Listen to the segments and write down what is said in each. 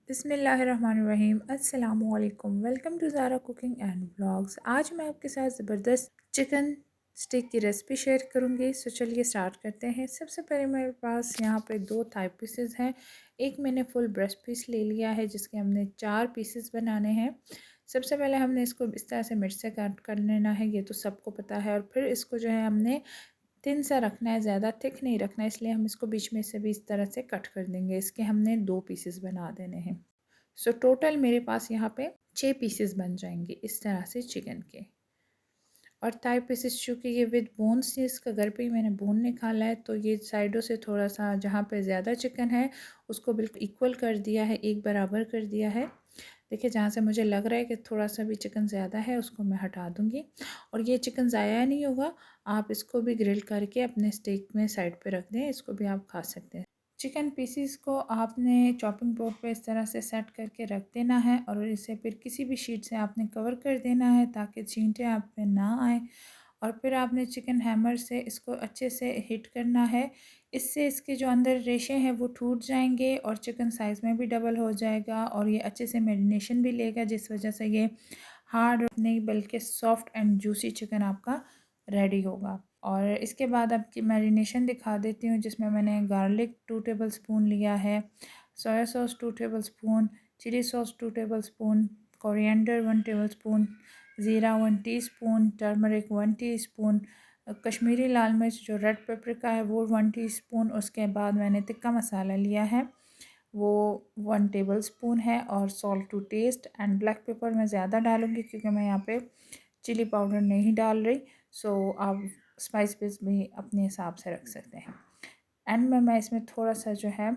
बिस्मिल्लाहिर्रहमानिर्रहीम अस्सलामुअलैकुम। Welcome to Zara cooking and vlogs. आज मैं आपके साथ ज़बरदस्त चिकन स्टिक की रेसिपी शेयर करूंगी। सो चलिए स्टार्ट करते हैं। सबसे पहले मेरे पास यहाँ पे 2 थाई पीसेस हैं। एक मैंने फुल ब्रेस्ट पीस ले लिया है जिसके हमने 4 पीसेस बनाने हैं। सबसे पहले हमने इसको इस तरह से मिर्च से कट कर लेना है, ये तो सबको पता है। और फिर इसको जो है हमने थिन सा रखना है, ज़्यादा थिक नहीं रखना है, इसलिए हम इसको बीच में से भी इस तरह से कट कर देंगे। इसके हमने 2 पीसेस बना देने हैं। सो टोटल मेरे पास यहाँ पे 6 पीसेस बन जाएंगे इस तरह से चिकन के। और थाई पीसेस चूँकि ये विद बोन्स थी, इसका घर पे ही मैंने बोन निकाला है, तो ये साइडों से थोड़ा सा जहाँ पे ज़्यादा चिकन है उसको बिल्कुल इक्वल कर दिया है, एक बराबर कर दिया है। देखिए जहाँ से मुझे लग रहा है कि थोड़ा सा भी चिकन ज़्यादा है उसको मैं हटा दूँगी। और ये चिकन ज़ाया नहीं होगा, आप इसको भी ग्रिल करके अपने स्टेक में साइड पे रख दें, इसको भी आप खा सकते हैं। चिकन पीसीस को आपने चॉपिंग बोर्ड पे इस तरह से सेट करके रख देना है और इसे फिर किसी भी शीट से आपने कवर कर देना है ताकि छींटे आप पे ना आए। और फिर आपने चिकन हैमर से इसको अच्छे से हिट करना है। इससे इसके जो अंदर रेशे हैं वो टूट जाएंगे और चिकन साइज़ में भी डबल हो जाएगा और ये अच्छे से मैरिनेशन भी लेगा, जिस वजह से ये हार्ड नहीं बल्कि सॉफ्ट एंड जूसी चिकन आपका रेडी होगा। और इसके बाद आपकी मैरिनेशन दिखा देती हूँ, जिसमें मैंने गार्लिक 2 टेबल स्पून लिया है, soya sauce 2 tablespoon, chilli sauce 2 tablespoon, coriander 1 tablespoon, ज़ीरा 1 टीस्पून, टर्मरिक 1 टीस्पून, कश्मीरी लाल मिर्च जो रेड पेपरिका है वो 1 टीस्पून। उसके बाद मैंने टिक्का मसाला लिया है वो 1 टेबल स्पून है, और salt to taste. And black pepper मैं ज़्यादा डालूँगी क्योंकि मैं यहाँ पे चिली पाउडर नहीं डाल रही। सो आप स्पाइस भी अपने हिसाब से रख सकते हैं। एंड में मैं इसमें थोड़ा सा जो है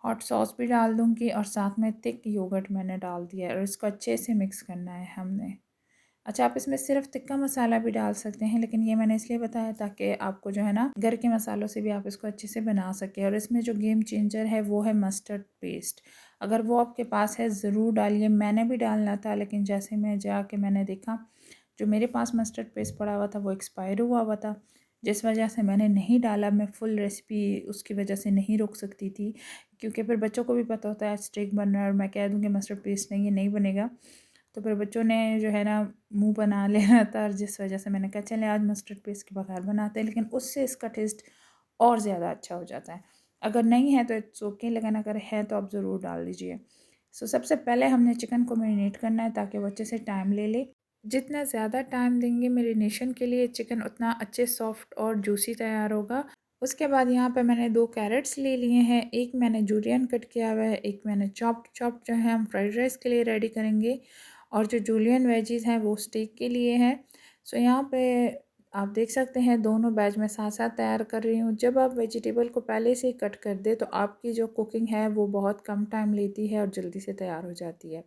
हॉट सॉस भी डाल दूँगी और साथ में थिक योगर्ट मैंने डाल दिया है और इसको अच्छे से मिक्स करना है हमने। अच्छा, आप इसमें सिर्फ टिक्का मसाला भी डाल सकते हैं, लेकिन ये मैंने इसलिए बताया ताकि आपको जो है ना घर के मसालों से भी आप इसको अच्छे से बना सकें। और इसमें जो गेम चेंजर है वो है मस्टर्ड पेस्ट। अगर वो आपके पास है ज़रूर डालिए। मैंने भी डालना था, लेकिन जैसे मैं जाके मैंने देखा जो मेरे पास मस्टर्ड पेस्ट पड़ा हुआ था वो एक्सपायर हुआ हुआ था, जिस वजह से मैंने नहीं डाला। मैं फुल रेसिपी उसकी वजह से नहीं रोक सकती थी, क्योंकि फिर बच्चों को भी पता होता है स्टेक बन रहा है और मैं कह दूँगी मस्टर्ड पेस्ट नहीं, ये नहीं बनेगा, तो फिर बच्चों ने जो है ना मुंह बना लेना था। और जिस वजह से मैंने कहा चलें आज मस्टर्ड पेस्ट के बगैर बनाते हैं, लेकिन उससे इसका टेस्ट और ज़्यादा अच्छा हो जाता है। अगर नहीं है तो इट्स ओके, लेकिन अगर है तो आप ज़रूर डाल लीजिए। सो सबसे पहले हमने चिकन को मैरिनेट करना है ताकि वो अच्छे से टाइम ले ले। जितना ज़्यादा टाइम देंगे मैरिनेशन के लिए चिकन उतना अच्छे सॉफ्ट और जूसी तैयार होगा। उसके बाद यहाँ पे मैंने 2 कैरेट्स ले लिए हैं, एक मैंने जूलियन कट किया हुआ है, एक मैंने चॉप्ड जो है हम फ्राइड राइस के लिए रेडी करेंगे, और जो जूलियन वेजीज़ हैं वो स्टेक के लिए हैं। सो यहाँ पे आप देख सकते हैं दोनों बैच मैं साथ साथ तैयार कर रही हूँ। जब आप वेजिटेबल को पहले से ही कट कर दे तो आपकी जो कुकिंग है वो बहुत कम टाइम लेती है और जल्दी से तैयार हो जाती है।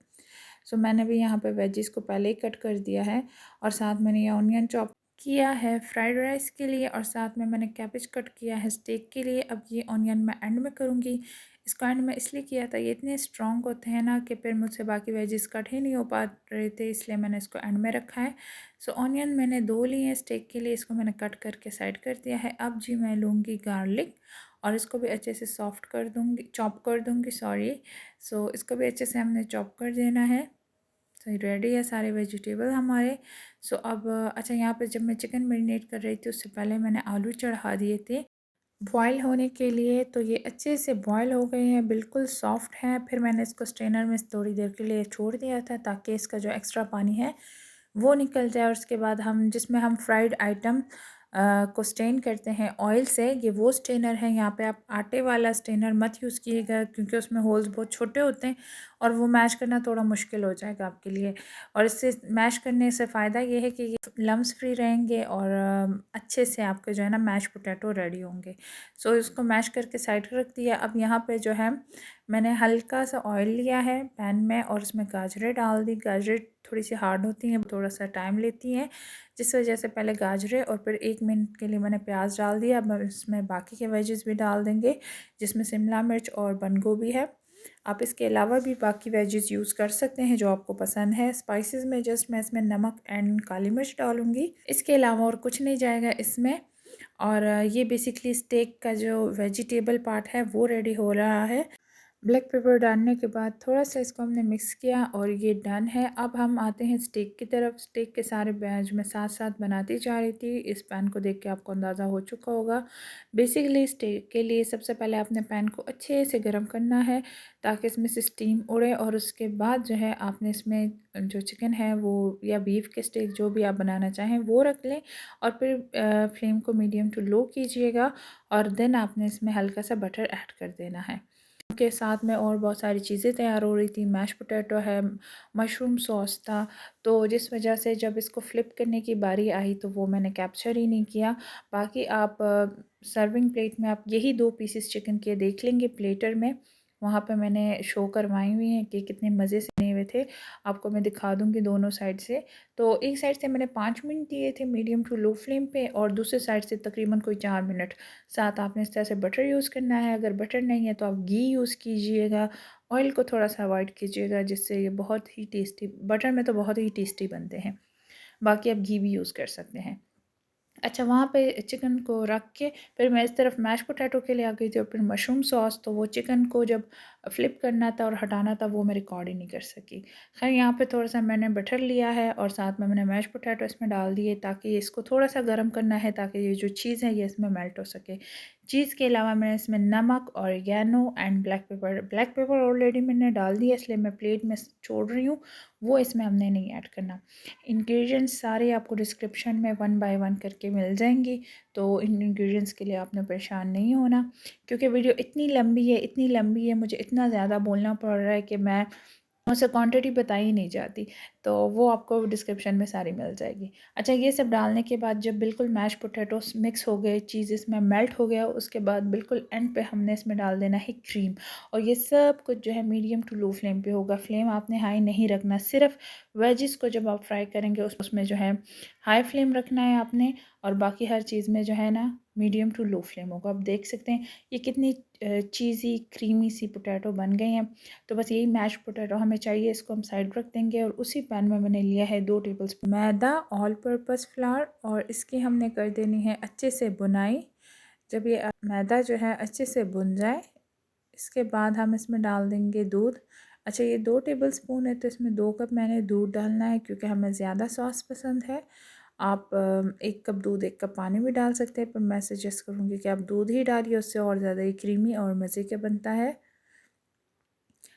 सो मैंने भी यहाँ पे वेजिस को पहले ही कट कर दिया है, और साथ मैंने ये ऑनियन चॉप किया है फ्राइड राइस के लिए, और साथ में मैंने कैबेज कट किया है स्टेक के लिए। अब ये ऑनियन मैं एंड में करूँगी। इसको एंड में इसलिए किया था, ये इतने स्ट्रॉन्ग होते हैं ना कि फिर मुझसे बाकी वेजिस कट ही नहीं हो पा रहे थे, इसलिए मैंने इसको एंड में रखा है। सो ऑनियन मैंने 2 लिए हैं स्टेक के लिए, इसको मैंने कट करके साइड कर दिया है। अब जी मैं लूँगी गार्लिक और इसको भी अच्छे से सॉफ्ट कर दूँगी, चॉप कर दूँगी, सॉरी। सो इसको भी अच्छे से हमने चॉप कर देना है। तो रेडी है सारे वेजिटेबल हमारे। सो अब अच्छा, यहाँ पे जब मैं चिकन मैरिनेट कर रही थी उससे पहले मैंने आलू चढ़ा दिए थे बॉयल होने के लिए, तो ये अच्छे से बॉयल हो गए हैं, बिल्कुल सॉफ्ट हैं। फिर मैंने इसको स्ट्रेनर में थोड़ी देर के लिए छोड़ दिया था ताकि इसका जो एक्स्ट्रा पानी है वो निकल जाए। और उसके बाद हम जिसमें हम फ्राइड आइटम को स्टेन करते हैं ऑयल से, ये वो स्टेनर है। यहाँ पे आप आटे वाला स्टेनर मत यूज़ कीजिएगा क्योंकि उसमें होल्स बहुत छोटे होते हैं और वो मैश करना थोड़ा मुश्किल हो जाएगा आपके लिए। और इससे मैश करने से फ़ायदा ये है कि ये लम्स फ्री रहेंगे और अच्छे से आपके जो है ना मैश पोटैटो रेडी होंगे। सो इसको मैश करके साइड रख दिया। अब यहाँ पे जो है मैंने हल्का सा ऑयल लिया है पैन में और उसमें गाजरें डाल दी। गाजरें थोड़ी सी हार्ड होती हैं, थोड़ा सा टाइम लेती हैं, जिस वजह से पहले गाजरें और फिर 1 मिनट के लिए मैंने प्याज डाल दिया। अब इसमें बाकी के वेजेस भी डाल देंगे, जिसमें शिमला मिर्च और बंद गोभी है। आप इसके अलावा भी बाकी वेजेस यूज़ कर सकते हैं जो आपको पसंद है। स्पाइसेस में जस्ट मैं इसमें नमक एंड काली मिर्च डालूँगी, इसके अलावा और कुछ नहीं जाएगा इसमें। और ये बेसिकली स्टेक का जो वेजिटेबल पार्ट है वो रेडी हो रहा है। ब्लैक पेपर डालने के बाद थोड़ा सा इसको हमने मिक्स किया और ये डन है। अब हम आते हैं स्टेक की तरफ। स्टेक के सारे बैच मैं साथ साथ बनाती जा रही थी। इस पैन को देख के आपको अंदाज़ा हो चुका होगा। बेसिकली स्टेक के लिए सबसे पहले आपने पैन को अच्छे से गर्म करना है ताकि इसमें से स्टीम उड़े, और उसके बाद जो है आपने इसमें जो चिकन है वो या बीफ के स्टेक जो भी आप बनाना चाहें वो रख लें, और फिर फ्लेम को मीडियम टू लो कीजिएगा, और देन आपने इसमें हल्का सा बटर ऐड कर देना है। के साथ में और बहुत सारी चीज़ें तैयार हो रही थी। मैश पोटैटो है, मशरूम सॉस था, तो जिस वजह से जब इसको फ़्लिप करने की बारी आई तो वो मैंने कैप्चर ही नहीं किया। बाकी आप सर्विंग प्लेट में आप यही 2 पीसेस चिकन के देख लेंगे प्लेटर में, वहाँ पे मैंने शो करवाई हुई हैं कि कितने मज़े से बने हुए थे। आपको मैं दिखा दूँगी दोनों साइड से। तो एक साइड से मैंने 5 मिनट दिए थे मीडियम टू लो फ्लेम पे, और दूसरे साइड से तकरीबन कोई 4 मिनट। साथ आपने इस तरह से बटर यूज़ करना है। अगर बटर नहीं है तो आप घी यूज़ कीजिएगा। ऑयल को थोड़ा सा अवॉइड कीजिएगा, जिससे ये बहुत ही टेस्टी, बटर में तो बहुत ही टेस्टी बनते हैं। बाकी आप घी भी यूज़ कर सकते हैं। अच्छा, वहाँ पे चिकन को रख के फिर मैं इस तरफ मैश पोटैटो के लिए आ गई थी, और फिर मशरूम सॉस, तो वो चिकन को जब फ्लिप करना था और हटाना था वो मैं रिकॉर्ड ही नहीं कर सकी। खैर यहाँ पे थोड़ा सा मैंने बटर लिया है और साथ में मैंने मैश पोटैटो इसमें डाल दिए, ताकि इसको थोड़ा सा गर्म करना है ताकि ये जो चीज़ है ये इसमें मेल्ट हो सके। चीज़ के अलावा मैंने इसमें नमक, oregano and black paper already मैंने डाल दिया, इसलिए मैं प्लेट में छोड़ रही हूँ, वो इसमें हमने नहीं ऐड करना। इंग्रेडिएंट्स सारे आपको डिस्क्रिप्शन में वन बाय वन करके मिल जाएंगी, तो इन इंग्रेडिएंट्स के लिए आपने परेशान नहीं होना। क्योंकि वीडियो इतनी लंबी है, मुझे इतना ज़्यादा बोलना पड़ रहा है कि मैं मुझसे क्वांटिटी बताई नहीं जाती, तो वो आपको डिस्क्रिप्शन में सारी मिल जाएगी। अच्छा, ये सब डालने के बाद जब बिल्कुल मैश पोटैटोस मिक्स हो गए, चीज़ इसमें मेल्ट हो गया, उसके बाद बिल्कुल एंड पे हमने इसमें डाल देना है क्रीम, और ये सब कुछ जो है मीडियम टू लो फ्लेम पे होगा। फ्लेम आपने हाई नहीं रखना, सिर्फ वेजिस को जब आप फ्राई करेंगे उसमें जो है हाई फ्लेम रखना है आपने, और बाकी हर चीज़ में जो है ना मीडियम टू लो फ्लेम होगा। आप देख सकते हैं ये कितनी चीज़ी क्रीमी सी पोटैटो बन गई हैं। तो बस यही मैश पोटैटो हमें चाहिए, इसको हम साइड रख देंगे, और उसी पैन में मैंने लिया है 2 टेबलस्पून मैदा ऑल पर्पस फ्लावर, और इसकी हमने कर देनी है अच्छे से बुनाई। जब ये मैदा जो है अच्छे से बुन जाए, इसके बाद हम इसमें डाल देंगे दूध। अच्छा, ये 2 टेबलस्पून है तो इसमें 2 कप मैंने दूध डालना है, क्योंकि हमें ज़्यादा सॉस पसंद है। आप 1 कप दूध 1 कप पानी भी डाल सकते हैं, पर मैं सजेस्ट करूँगी कि आप दूध ही डालिए, उससे और ज़्यादा ये क्रीमी और मज़े का बनता है।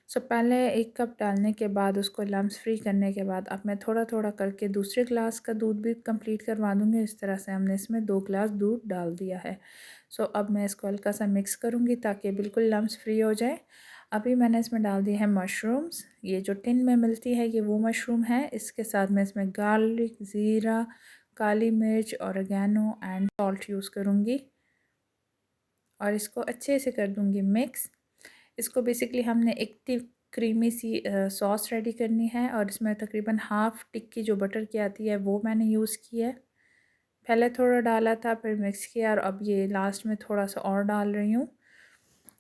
सो पहले 1 कप डालने के बाद उसको लम्स फ्री करने के बाद अब मैं थोड़ा थोड़ा करके दूसरे ग्लास का दूध भी कंप्लीट करवा दूँगी। इस तरह से हमने इसमें 2 ग्लास दूध डाल दिया है। सो अब मैं इसको हल्का सा मिक्स करूँगी ताकि बिल्कुल लम्स फ्री हो जाए। अभी मैंने इसमें डाल दी है मशरूम्स, ये जो टिन में मिलती है ये वो मशरूम है। इसके साथ मैं इसमें गार्लिक, ज़ीरा, काली मिर्च, ऑरिगेनो एंड सॉल्ट यूज़ करूँगी, और इसको अच्छे से कर दूँगी मिक्स। इसको बेसिकली हमने एक थिक क्रीमी सी सॉस रेडी करनी है, और इसमें तकरीबन हाफ़ टिक्की जो बटर की आती है वो मैंने यूज़ की है। पहले थोड़ा डाला था, फिर मिक्स किया, और अब ये लास्ट में थोड़ा सा और डाल रही हूँ,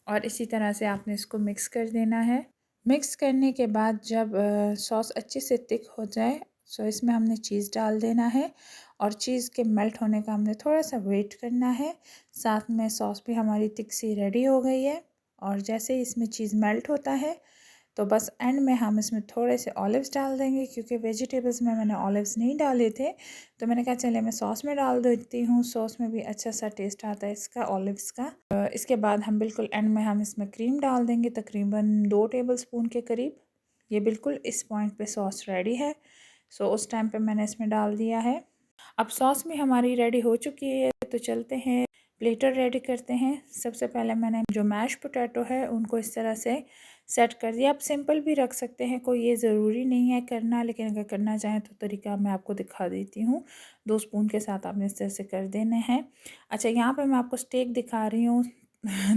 और इसी तरह से आपने इसको मिक्स कर देना है। मिक्स करने के बाद जब सॉस अच्छे से थिक हो जाए, सो इसमें हमने चीज़ डाल देना है, और चीज़ के मेल्ट होने का हमने थोड़ा सा वेट करना है। साथ में सॉस भी हमारी थिक सी रेडी हो गई है, और जैसे ही इसमें चीज़ मेल्ट होता है तो बस एंड में हम इसमें थोड़े से ऑलिव्स डाल देंगे, क्योंकि वेजिटेबल्स में मैंने ऑलिव्स नहीं डाले थे, तो मैंने कहा चले मैं सॉस में डाल देती हूँ, सॉस में भी अच्छा सा टेस्ट आता है इसका ऑलिव्स का। इसके बाद हम बिल्कुल एंड में हम इसमें क्रीम डाल देंगे, तकरीबन 2 टेबलस्पून के करीब। ये बिल्कुल इस पॉइंट पे सॉस रेडी है, सो उस टाइम पे मैंने इसमें डाल दिया है। अब सॉस भी हमारी रेडी हो चुकी है, तो चलते हैं प्लेटर रेडी करते हैं। सबसे पहले मैंने जो मैश पोटैटो है उनको इस तरह से सेट कर दिया। आप सिंपल भी रख सकते हैं, कोई ये ज़रूरी नहीं है करना, लेकिन अगर करना चाहें तो तरीका मैं आपको दिखा देती हूँ। 2 स्पून के साथ आपने इस तरह से कर देने हैं। अच्छा, यहाँ पे मैं आपको स्टेक दिखा रही हूँ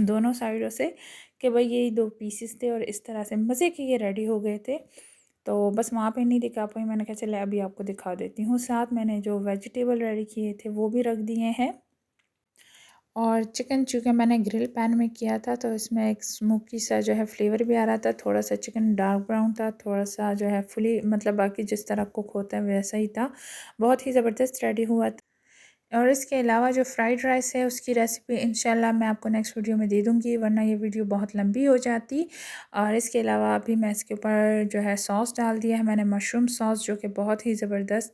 दोनों साइडों से, कि भाई ये 2 पीसेस थे और इस तरह से मज़े के ये रेडी हो गए थे। तो बस वहाँ पे नहीं दिखा पाई, मैंने कहा चले अभी आपको दिखा देती हूँ। साथ मैंने जो वेजिटेबल रेडी किए थे वो भी रख दिए हैं, और चिकन चूँकि मैंने ग्रिल पैन में किया था तो इसमें एक स्मोकी सा जो है फ्लेवर भी आ रहा था। थोड़ा सा चिकन डार्क ब्राउन था, थोड़ा सा जो है फुली, मतलब बाकी जिस तरह कुक होता है वैसा ही था। बहुत ही ज़बरदस्त रेडी हुआ था। और इसके अलावा जो फ्राइड राइस है उसकी रेसिपी इंशाल्लाह मैं आपको नेक्स्ट वीडियो में दे दूँगी, वरना ये वीडियो बहुत लंबी हो जाती। और इसके अलावा अभी मैं इसके ऊपर जो है सॉस डाल दिया है मैंने, मशरूम सॉस, जो कि बहुत ही ज़बरदस्त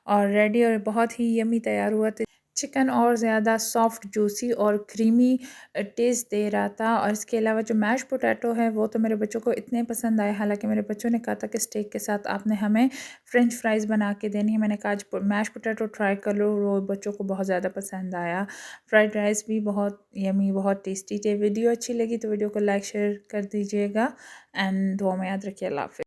और रेडी और बहुत ही यम्मी तैयार हुआ। तो चिकन और ज़्यादा सॉफ्ट, जूसी और क्रीमी टेस्ट दे रहा था। और इसके अलावा जो मैश पोटैटो है वो तो मेरे बच्चों को इतने पसंद आए, हालांकि मेरे बच्चों ने कहा था कि स्टेक के साथ आपने हमें फ्रेंच फ्राइज़ बना के देनी है। मैंने कहा आज मैश पोटैटो ट्राई कर लो, वो बच्चों को बहुत ज़्यादा पसंद आया। फ्राइड राइस भी बहुत यमी, बहुत टेस्टी थे। वीडियो अच्छी लगी तो वीडियो को लाइक शेयर कर दीजिएगा एंड दुआ में याद रखिए। अल्लाह हाफ़िज़।